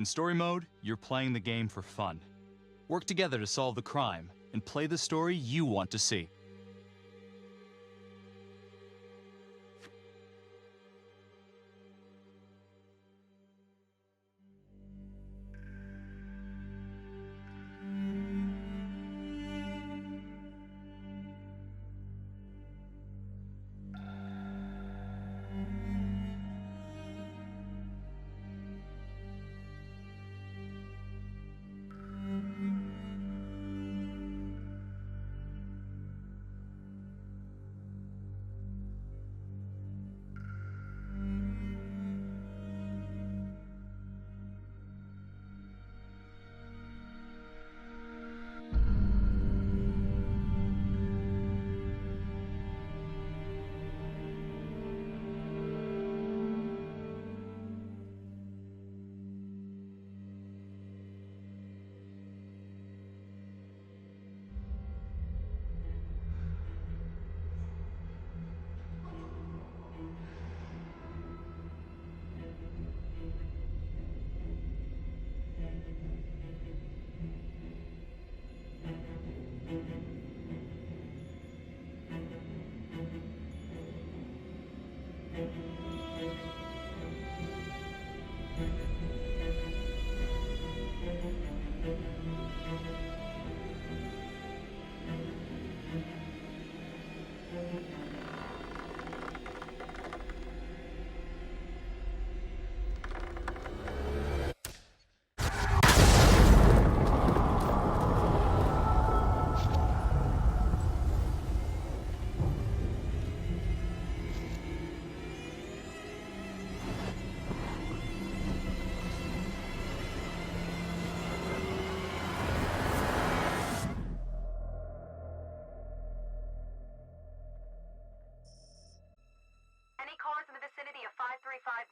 In story mode, you're playing the game for fun. Work together to solve the crime and play the story you want to see.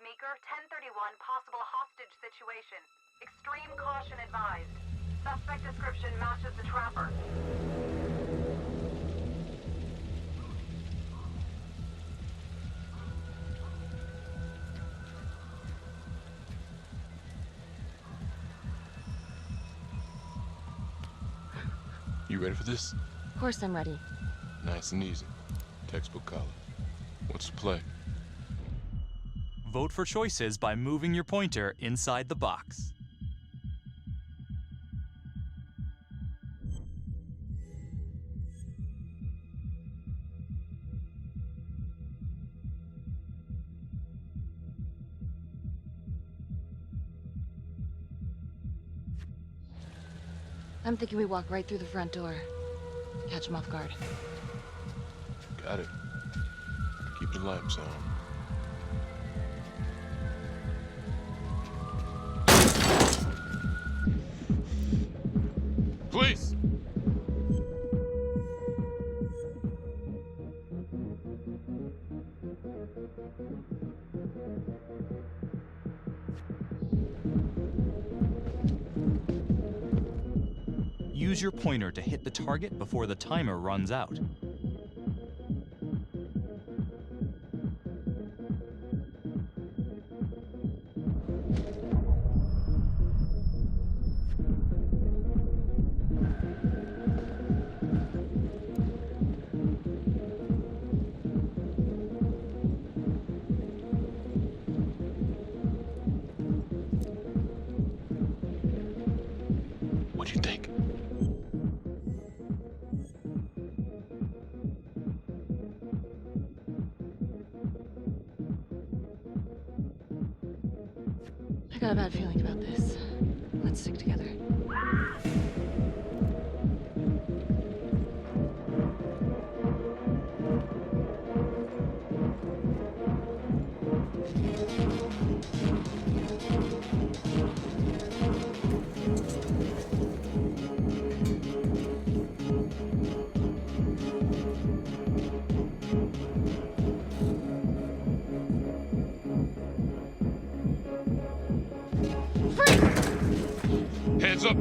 Meeker, 1031, possible hostage situation. Extreme caution advised. Suspect description matches the trapper. You ready for this? Of course I'm ready. Nice and easy. Textbook college. What's the play? Vote for choices by moving your pointer inside the box. I'm thinking we walk right through the front door. Catch him off guard. Got it. Keep the lamps on. Police! Use your pointer to hit the target before the timer runs out. What do you think? I got a bad feeling about this. Let's stick together.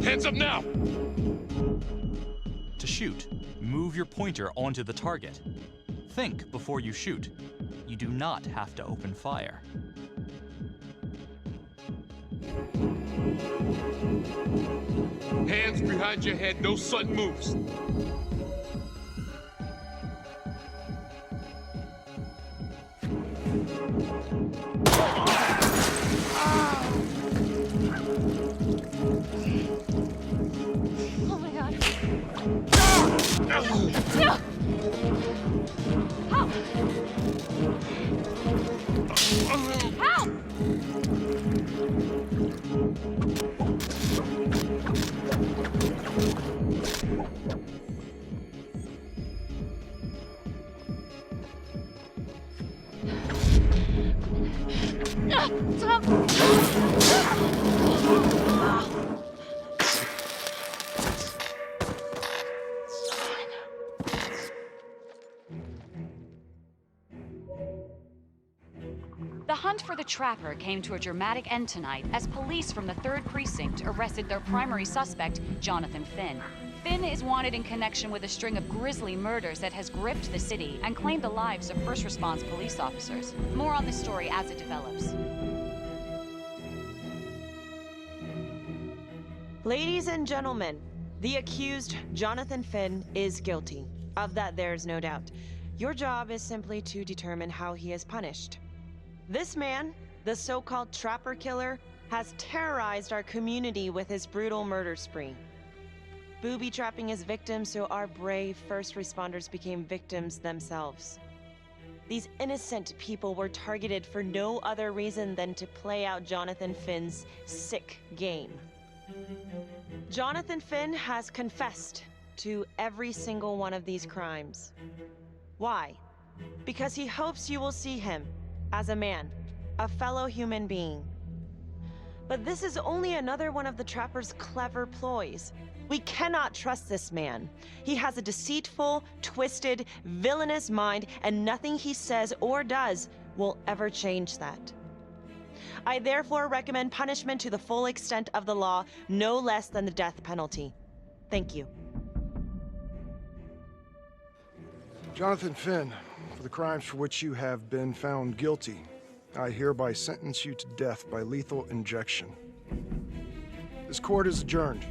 Hands up now! To shoot, move your pointer onto the target. Think before you shoot. You do not have to open fire. Hands behind your head, no sudden moves. Oh my god. Help! The hunt for the Trapper came to a dramatic end tonight as police from the 3rd Precinct arrested their primary suspect, Jonathan Finn. Finn is wanted in connection with a string of grisly murders that has gripped the city and claimed the lives of first response police officers. More on this story as it develops. Ladies and gentlemen, the accused, Jonathan Finn, is guilty. Of that, there's no doubt. Your job is simply to determine how he is punished. This man, the so-called Trapper Killer, has terrorized our community with his brutal murder spree. Booby-trapping his victims so our brave first responders became victims themselves. These innocent people were targeted for no other reason than to play out Jonathan Finn's sick game. Jonathan Finn has confessed to every single one of these crimes. Why? Because he hopes you will see him as a man, a fellow human being. But this is only another one of the Trapper's clever ploys. We cannot trust this man. He has a deceitful, twisted, villainous mind, and nothing he says or does will ever change that. I therefore recommend punishment to the full extent of the law, no less than the death penalty. Thank you. Jonathan Finn, for the crimes for which you have been found guilty, I hereby sentence you to death by lethal injection. This court is adjourned.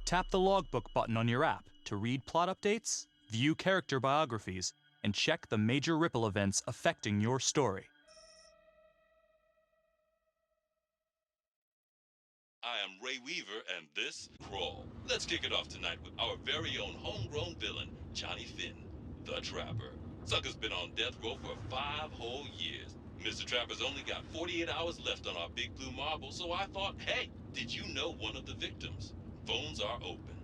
Tap the logbook button on your app to read plot updates, view character biographies, and check the major ripple events affecting your story. I am Ray Weaver, and this, Crawl. Let's kick it off tonight with our very own homegrown villain, Johnny Finn, the Trapper. Sucker's been on death row for 5 whole years. Mr. Trapper's only got 48 hours left on our big blue marble, so I thought, hey, did you know one of the victims? Phones are open.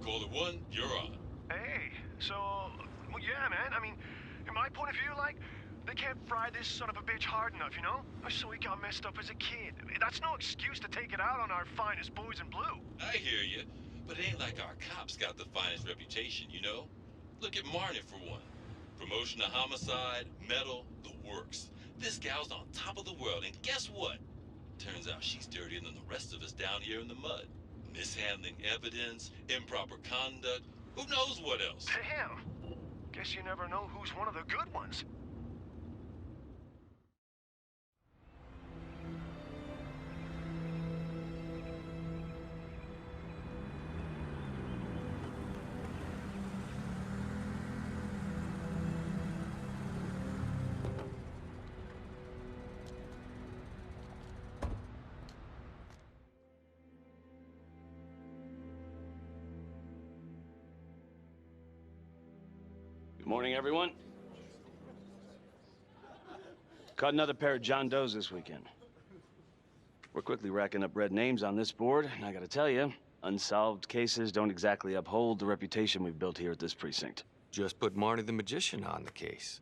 Caller 1, you're on. Hey, so, well, yeah, man. I mean, in my point of view, like, they can't fry this son of a bitch hard enough, you know? So he got messed up as a kid. That's no excuse to take it out on our finest boys in blue. I hear you, but it ain't like our cops got the finest reputation, you know? Look at Marnie for one. Promotion to homicide, medal, the works. This gal's on top of the world, and guess what? Turns out she's dirtier than the rest of us down here in the mud. Mishandling evidence, improper conduct, who knows what else? Damn. Guess you never know who's one of the good ones. Good morning, everyone. Caught another pair of John Does this weekend. We're quickly racking up red names on this board, and I gotta tell you, unsolved cases don't exactly uphold the reputation we've built here at this precinct. Just put Marnie the Magician on the case.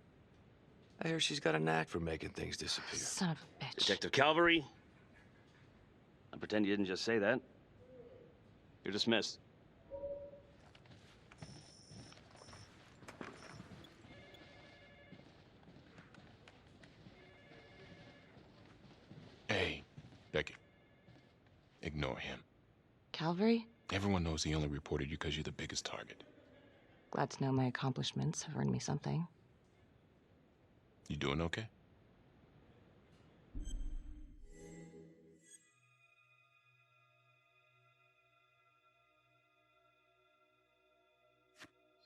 I hear she's got a knack for making things disappear. Son of a bitch. Detective Calvary, I pretend you didn't just say that. You're dismissed. Hey, Becky. Ignore him. Calvary? Everyone knows he only reported you because you're the biggest target. Glad to know my accomplishments have earned me something. You doing okay?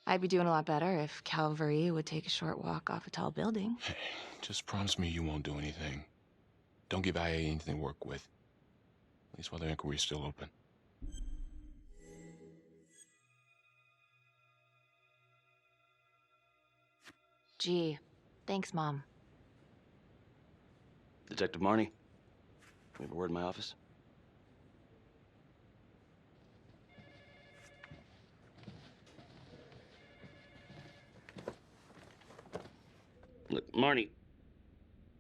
I'd be doing a lot better if Calvary would take a short walk off a tall building. Hey, just promise me you won't do anything. Don't give IA anything to work with. At least while the inquiry's still open. Gee, thanks, Mom. Detective Marnie, we have a word in my office. Look, Marnie,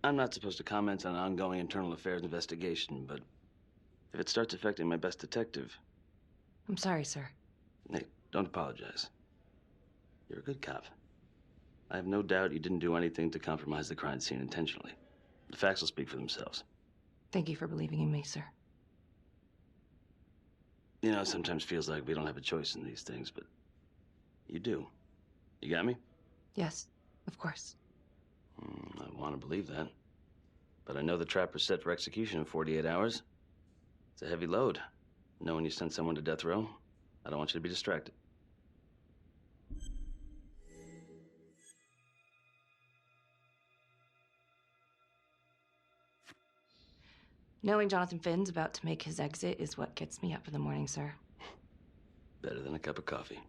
I'm not supposed to comment on an ongoing internal affairs investigation, but if it starts affecting my best detective... I'm sorry, sir. Hey, don't apologize. You're a good cop. I have no doubt you didn't do anything to compromise the crime scene intentionally. The facts will speak for themselves. Thank you for believing in me, sir. You know, it sometimes feels like we don't have a choice in these things, but you do. You got me? Yes, of course. I want to believe that. But I know the trapper's set for execution in 48 hours. It's a heavy load. Knowing you sent someone to death row, I don't want you to be distracted. Knowing Jonathan Finn's about to make his exit is what gets me up in the morning, sir. Better than a cup of coffee.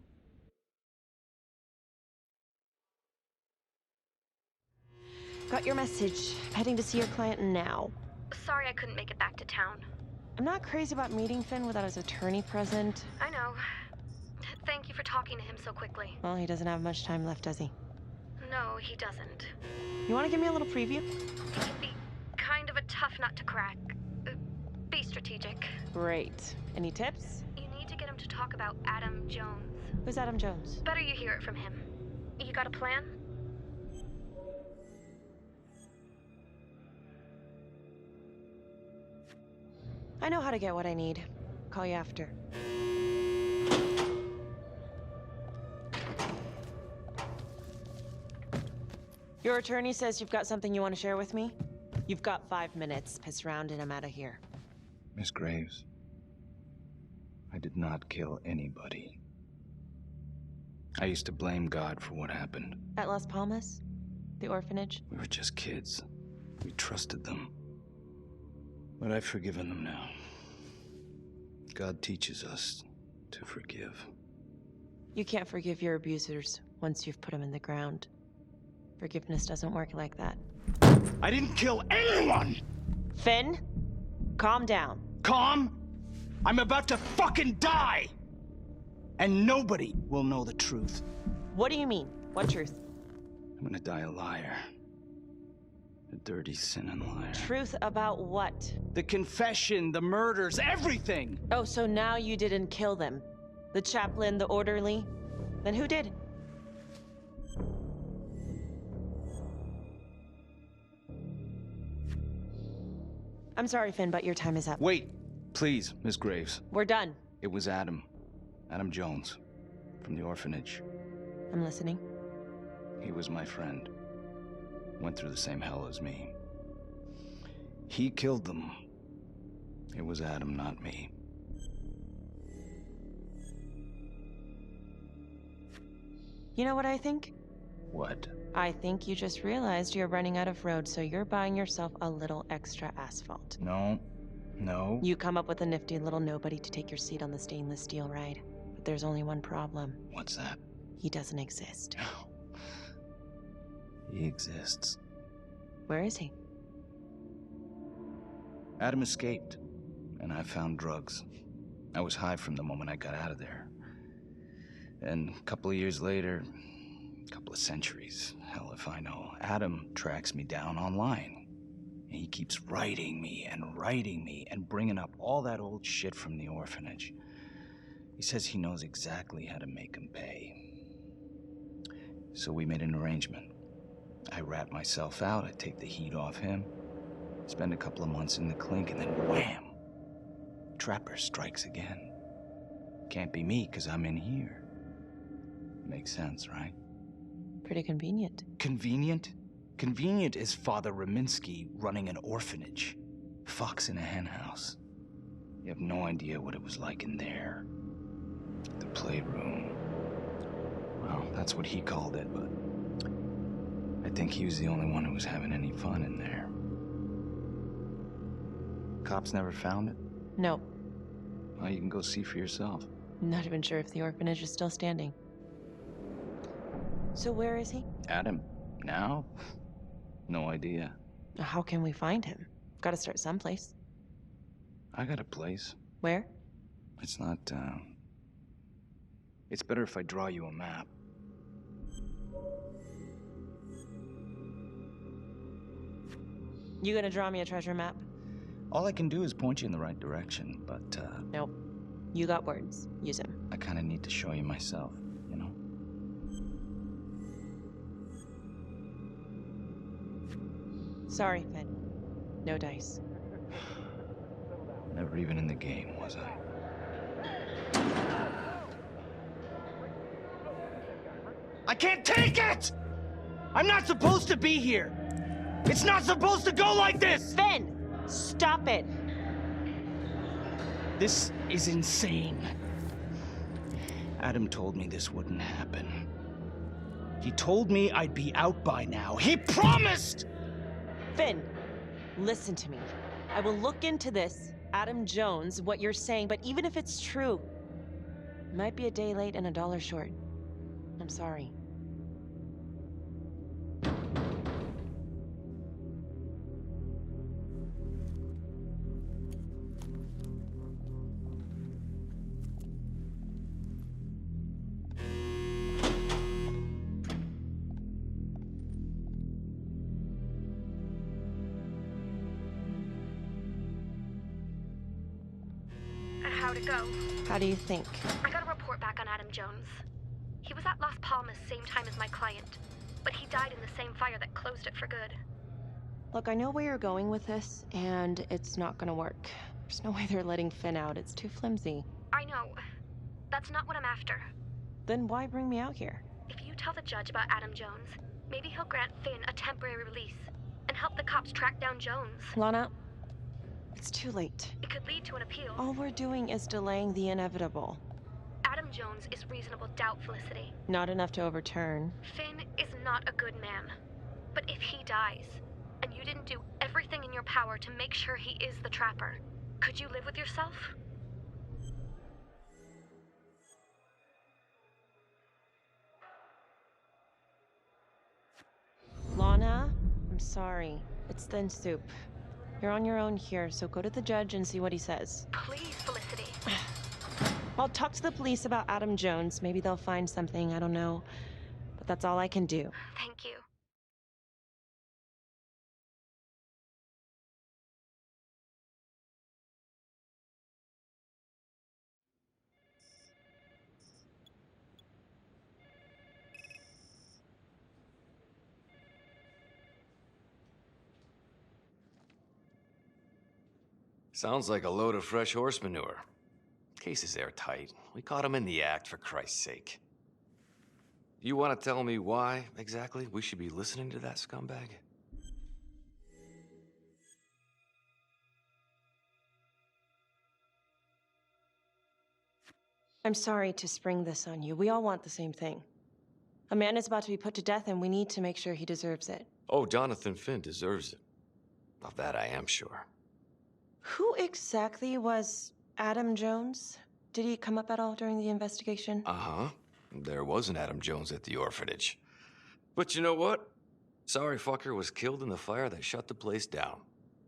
Got your message. Heading to see your client now. Sorry I couldn't make it back to town. I'm not crazy about meeting Finn without his attorney present. I know. Thank you for talking to him so quickly. Well, he doesn't have much time left, does he? No, he doesn't. You want to give me a little preview? He'd be kind of a tough nut to crack. Be strategic. Great. Any tips? You need to get him to talk about Adam Jones. Who's Adam Jones? Better you hear it from him. You got a plan? I know how to get what I need. Call you after. Your attorney says you've got something you want to share with me? You've got 5 minutes. Piss around and I'm out of here. Miss Graves, I did not kill anybody. I used to blame God for what happened. At Las Palmas? The orphanage? We were just kids. We trusted them. But I've forgiven them now. God teaches us to forgive. You can't forgive your abusers once you've put them in the ground. Forgiveness doesn't work like that. I didn't kill anyone! Finn, calm down. Calm? I'm about to fucking die! And nobody will know the truth. What do you mean? What truth? I'm gonna die a liar. A dirty, sinning liar. Truth about what? The confession, the murders, everything! Oh, so now you didn't kill them? The chaplain, the orderly? Then who did? I'm sorry, Finn, but your time is up. Wait, please, Miss Graves. We're done. It was Adam. Adam Jones. From the orphanage. I'm listening. He was my friend. Went through the same hell as me. He killed them. It was Adam, not me. You know what I think? What? I think you just realized you're running out of road, so you're buying yourself a little extra asphalt. No. No. You come up with a nifty little nobody to take your seat on the stainless steel ride. But there's only one problem. What's that? He doesn't exist. He exists. Where is he? Adam escaped, and I found drugs. I was high from the moment I got out of there. And a couple of years later, a couple of centuries, hell if I know, Adam tracks me down online. And he keeps writing me and bringing up all that old shit from the orphanage. He says he knows exactly how to make him pay. So we made an arrangement. I rat myself out, I take the heat off him, spend a couple of months in the clink, and then wham! trapper strikes again. Can't be me, 'cause I'm in here. Makes sense, right? Pretty convenient. Convenient? Convenient is Father Rominsky running an orphanage. Fox in a henhouse. You have no idea what it was like in there. The playroom. Well, that's what he called it, but I think he was the only one who was having any fun in there. Cops never found it? No. Well, you can go see for yourself. Not even sure if the orphanage is still standing. So where is he? Adam? Now? No idea. How can we find him? Gotta start someplace. I got a place. Where? It's not, It's better if I draw you a map. You gonna draw me a treasure map? All I can do is point you in the right direction, but, Nope. You got words. Use them. I kinda need to show you myself, you know? Sorry, Finn. No dice. Never even in the game, was I? I can't take it! I'm not supposed to be here! It's not supposed to go like this! Finn! Stop it! This is insane. Adam told me this wouldn't happen. He told me I'd be out by now. He promised! Finn, listen to me. I will look into this, Adam Jones, what you're saying, but even if it's true, it might be a day late and $1 short. I'm sorry. How'd it go? How do you think? I got a report back on Adam Jones. He was at Las Palmas same time as my client, but he died in the same fire that closed it for good. Look, I know where you're going with this, and it's not gonna work. There's no way they're letting Finn out. It's too flimsy. I know. That's not what I'm after. Then why bring me out here? If you tell the judge about Adam Jones, maybe he'll grant Finn a temporary release and help the cops track down Jones. Lana, it's too late. It could lead to an appeal. All we're doing is delaying the inevitable. Adam Jones is reasonable doubt, Felicity. Not enough to overturn. Finn is not a good man. But if he dies, and you didn't do everything in your power to make sure he is the trapper, could you live with yourself? Lana, I'm sorry. It's thin soup. You're on your own here, so go to the judge and see what he says. Please, Felicity. I'll talk to the police about Adam Jones. Maybe they'll find something, I don't know. But that's all I can do. Thank you. Sounds like a load of fresh horse manure. Case is airtight. We caught him in the act, for Christ's sake. You want to tell me why, exactly, we should be listening to that scumbag? I'm sorry to spring this on you. We all want the same thing. A man is about to be put to death, and we need to make sure he deserves it. Oh, Jonathan Finn deserves it. Of that I am sure. Who exactly was Adam Jones? Did he come up at all during the investigation? Uh-huh. There was an Adam Jones at the orphanage. But you know what? Sorry fucker was killed in the fire that shut the place down.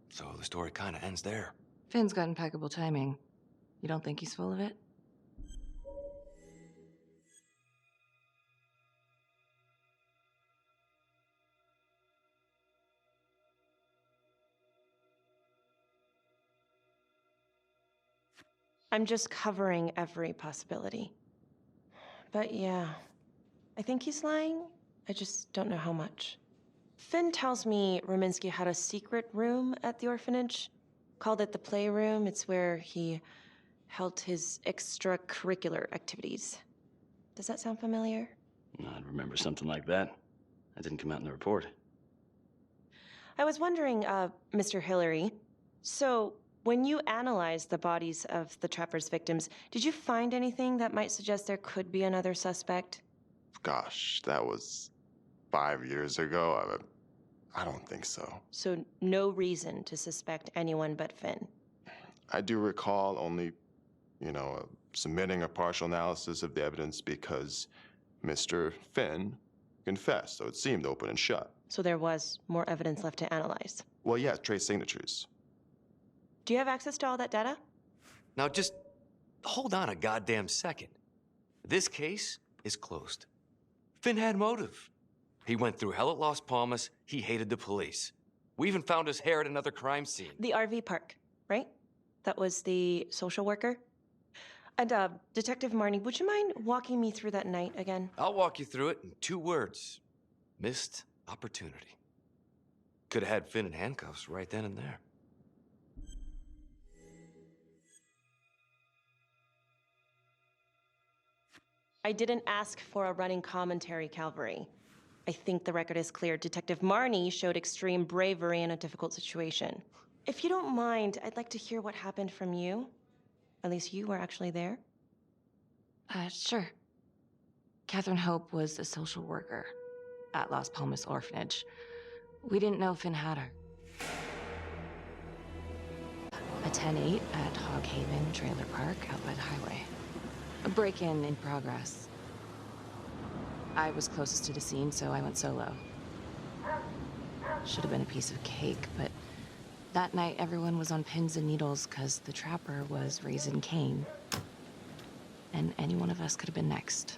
So the story kind of ends there. Finn's got impeccable timing. You don't think he's full of it? I'm just covering every possibility. But yeah, I think he's lying. I just don't know how much. Finn tells me Rominsky had a secret room at the orphanage. Called it the playroom. It's where he held his extracurricular activities. Does that sound familiar? I'd remember something like that. That didn't come out in the report. I was wondering, Mr. Hillary, so when you analyzed the bodies of the Trapper's victims, did you find anything that might suggest there could be another suspect? Gosh, that was 5 years ago. I don't think so. So no reason to suspect anyone but Finn? I do recall only, submitting a partial analysis of the evidence because Mr. Finn confessed, so it seemed open and shut. So there was more evidence left to analyze? Well, yeah, trace signatures. Do you have access to all that data? Now just hold on a goddamn second. This case is closed. Finn had motive. He went through hell at Las Palmas. He hated the police. We even found his hair at another crime scene. The RV park, right? That was the social worker? And, Detective Marnie, would you mind walking me through that night again? I'll walk you through it in 2 words. Missed opportunity. Could have had Finn in handcuffs right then and there. I didn't ask for a running commentary, Calvary. I think the record is clear. Detective Marnie showed extreme bravery in a difficult situation. If you don't mind, I'd like to hear what happened from you. At least you were actually there. Sure. Catherine Hope was a social worker at Las Palmas Orphanage. We didn't know Finn had her. A 10-8 at Hog Haven Trailer Park out by the highway. A break-in in progress. I was closest to the scene, so I went solo. Should have been a piece of cake, but that night everyone was on pins and needles because the Trapper was raising Cain. And any one of us could have been next.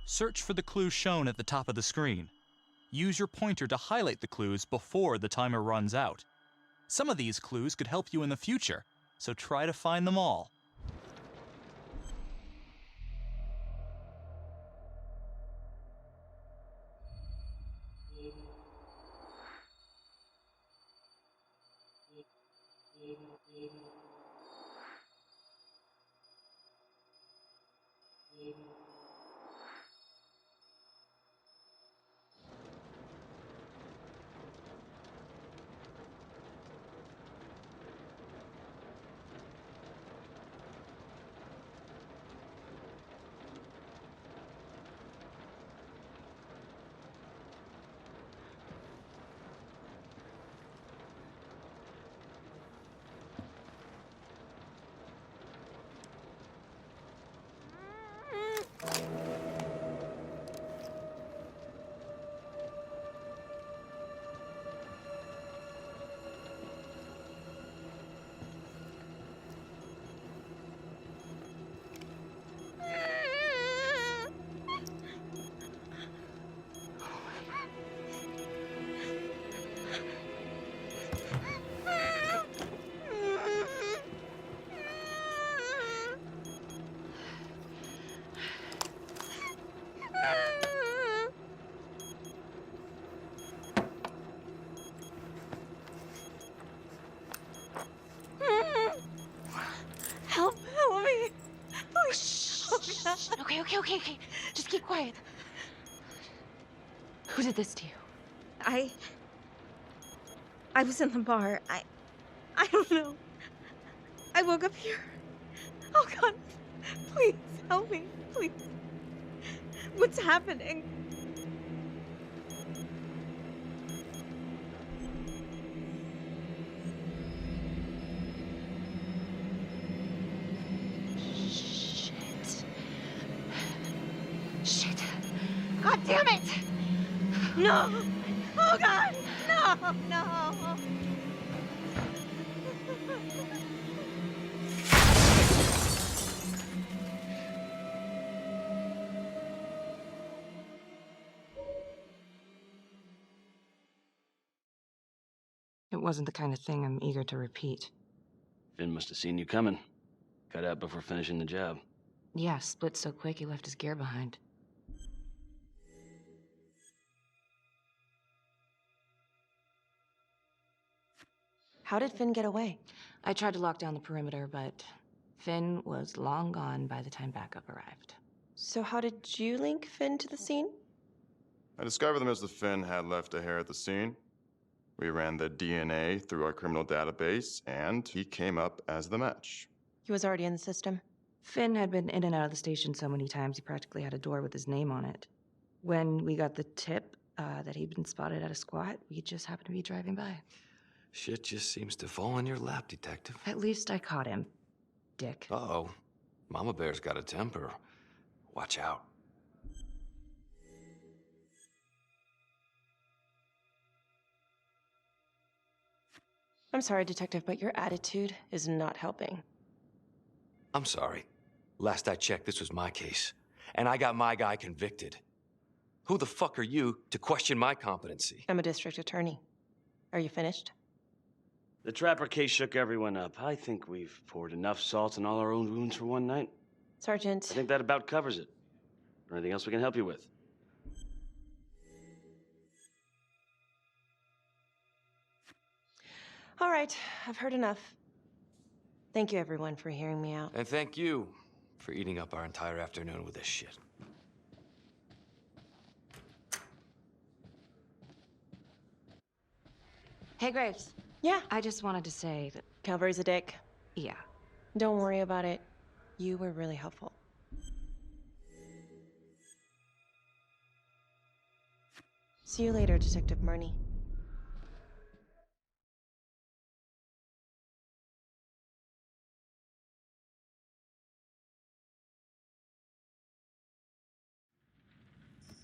Search for the clues shown at the top of the screen. Use your pointer to highlight the clues before the timer runs out. Some of these clues could help you in the future, so try to find them all. Help me. Oh, shh. Okay. Just keep quiet. Who did this to you? I was in the bar. I don't know. I woke up here. Oh, God. Please, help me. Please. What's happening? Shh. God damn it! No! Oh God! No! No! It wasn't the kind of thing I'm eager to repeat. Finn must have seen you coming. Cut out before finishing the job. Yeah, split so quick he left his gear behind. How did Finn get away? I tried to lock down the perimeter, but Finn was long gone by the time backup arrived. So how did you link Finn to the scene? I discovered that Mr. Finn had left a hair at the scene. We ran the DNA through our criminal database, and he came up as the match. He was already in the system. Finn had been in and out of the station so many times he practically had a door with his name on it. When we got the tip that he'd been spotted at a squat, we just happened to be driving by. Shit just seems to fall in your lap, Detective. At least I caught him, dick. Uh-oh. Mama Bear's got a temper. Watch out. I'm sorry, Detective, but your attitude is not helping. I'm sorry. Last I checked, this was my case. And I got my guy convicted. Who the fuck are you to question my competency? I'm a district attorney. Are you finished? The Trapper case shook everyone up. I think we've poured enough salt in all our own wounds for one night. Sergeant. I think that about covers it. Or anything else we can help you with? All right, I've heard enough. Thank you, everyone, for hearing me out. And thank you for eating up our entire afternoon with this shit. Hey, Graves. Yeah? I just wanted to say that... Calvary's a dick. Yeah. Don't worry about it. You were really helpful. See you later, Detective Marnie.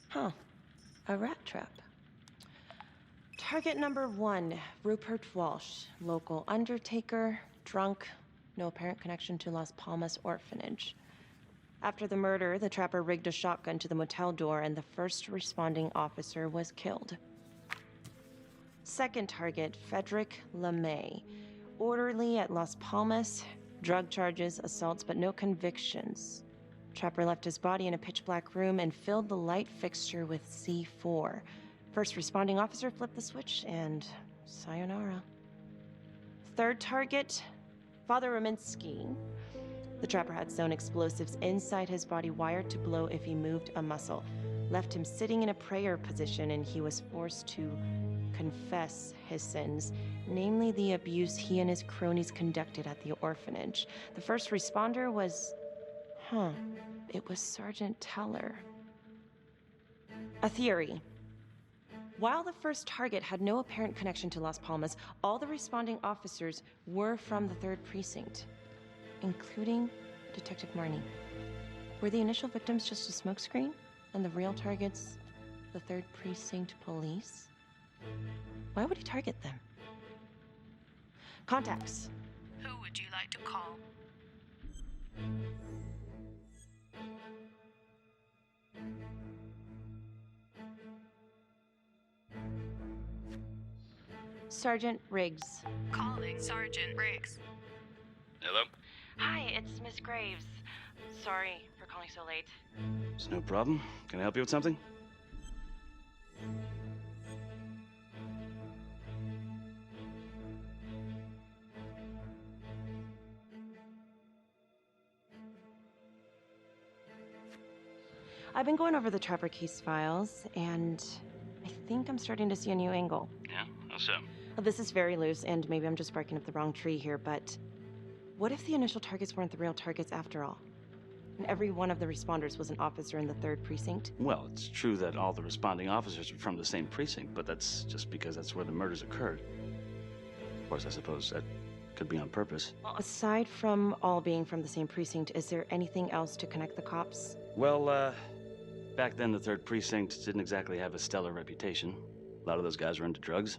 Huh. A rat trap. Target number 1, Rupert Walsh, local undertaker, drunk, no apparent connection to Las Palmas orphanage. After the murder, the trapper rigged a shotgun to the motel door and the first responding officer was killed. Second target, Frederick LeMay, orderly at Las Palmas, drug charges, assaults, but no convictions. Trapper left his body in a pitch-black room and filled the light fixture with C4. First responding officer flipped the switch, and sayonara. Third target, Father Rominsky. The trapper had sewn explosives inside his body, wired to blow if he moved a muscle. Left him sitting in a prayer position, and he was forced to confess his sins, namely the abuse he and his cronies conducted at the orphanage. The first responder was... it was Sergeant Teller. A theory. While the first target had no apparent connection to Las Palmas, all the responding officers were from the 3rd Precinct, including Detective Marnie. Were the initial victims just a smokescreen, and the real targets the 3rd Precinct police? Why would he target them? Contacts. Who would you like to call? Sergeant Riggs. Calling Sergeant Riggs. Hello? Hi, it's Miss Graves. Sorry for calling so late. It's no problem. Can I help you with something? I've been going over the Trapper case files, and I think I'm starting to see a new angle. Yeah? How so? Well, this is very loose, and maybe I'm just barking up the wrong tree here, but what if the initial targets weren't the real targets after all? And every one of the responders was an officer in the 3rd Precinct? Well, it's true that all the responding officers are from the same precinct, but that's just because that's where the murders occurred. Of course, I suppose that could be on purpose. Well, aside from all being from the same precinct, is there anything else to connect the cops? Well, Back then, the 3rd Precinct didn't exactly have a stellar reputation. A lot of those guys were into drugs.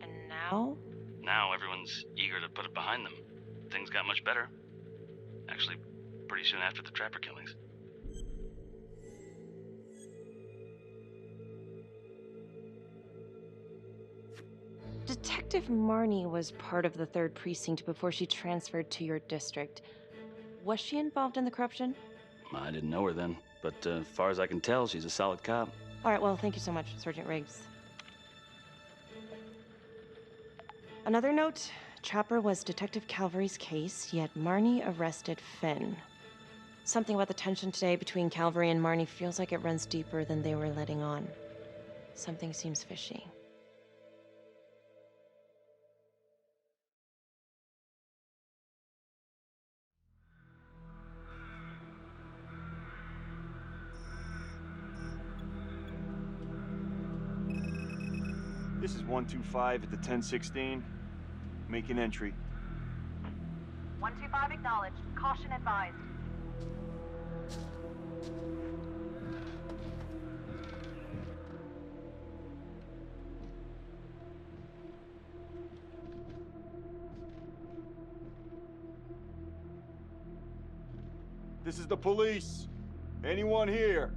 And now? Now everyone's eager to put it behind them. Things got much better. Actually, pretty soon after the Trapper killings. Detective Marnie was part of the 3rd Precinct before she transferred to your district. Was she involved in the corruption? I didn't know her then, but as far as I can tell, she's a solid cop. All right, well, thank you so much, Sergeant Riggs. Another note, Trapper was Detective Calvary's case, yet Marnie arrested Finn. Something about the tension today between Calvary and Marnie feels like it runs deeper than they were letting on. Something seems fishy. This is 125 at the 1016. Making entry. 125 acknowledged. Caution advised. This is the police. Anyone here?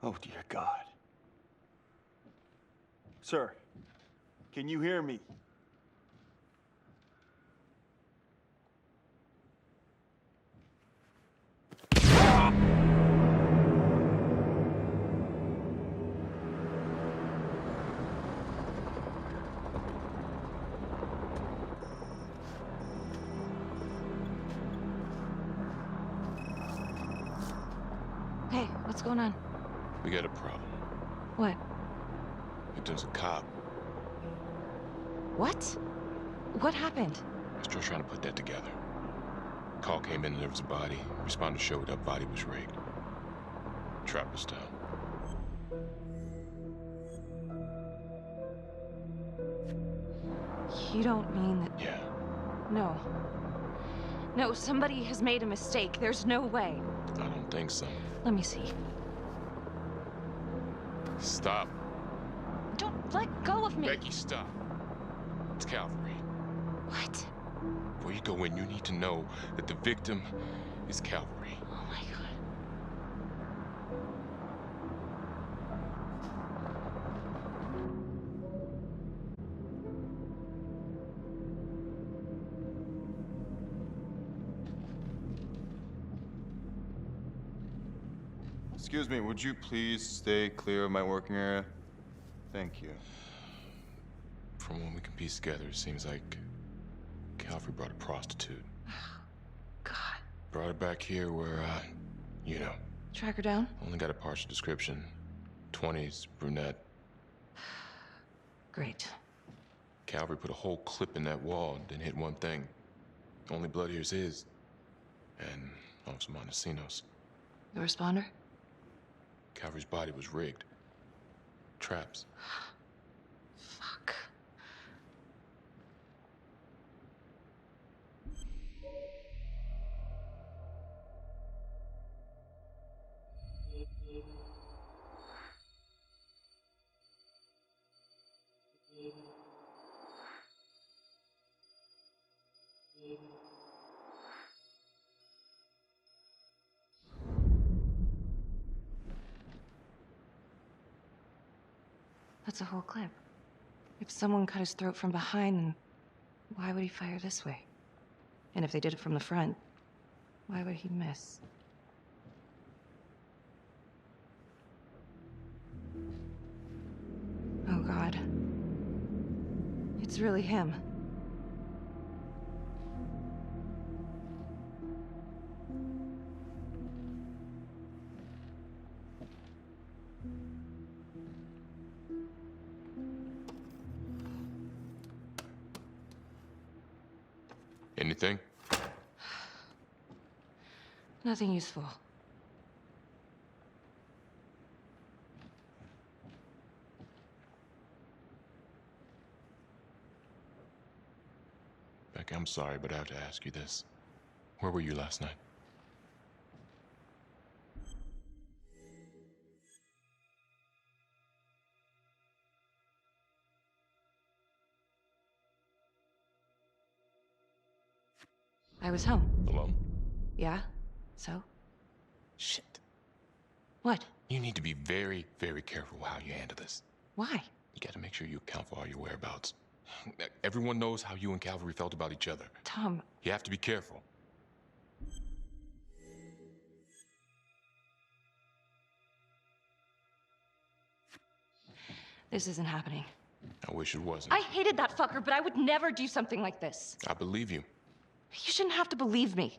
Oh, dear God. Sir, can you hear me? Hey, what's going on? We got a problem. What? Victim's a cop. What? What happened? Still trying to put that together. Call came in and there was a body. Responder showed up, body was rigged. Trapper's down. You don't mean that... Yeah. No. No, somebody has made a mistake. There's no way. I don't think so. Let me see. Stop. Don't let go of me. Becky, stop. It's Calvary. What? Before you go in, you need to know that the victim is Calvary. Oh my God. Excuse me, would you please stay clear of my working area? Thank you. From what we can piece together, it seems like Calvary brought a prostitute. God. Brought her back here where, you know. Track her down? Only got a partial description. 20s, brunette. Great. Calvary put a whole clip in that wall and didn't hit one thing. Only blood here's his. And Officer Montesinos. The responder? Calvary's body was rigged. Traps. Fuck. That's a whole clip. If someone cut his throat from behind, then why would he fire this way? And if they did it from the front, why would he miss? Oh God. It's really him. Anything? Nothing useful. Beck, I'm sorry, but I have to ask you this. Where were you last night? I was home. Alone? Yeah? So? Shit. What? You need to be very, very careful how you handle this. Why? You gotta make sure you account for all your whereabouts. Everyone knows how you and Calvary felt about each other. Tom. You have to be careful. This isn't happening. I wish it wasn't. I hated that fucker, but I would never do something like this. I believe you. You shouldn't have to believe me.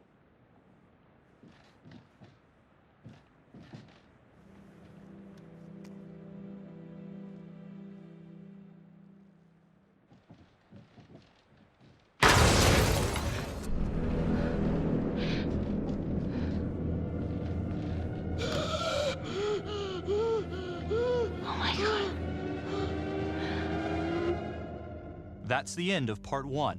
Oh my God. That's the end of part 1.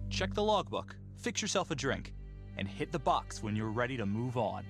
Check the logbook, fix yourself a drink, and hit the box when you're ready to move on.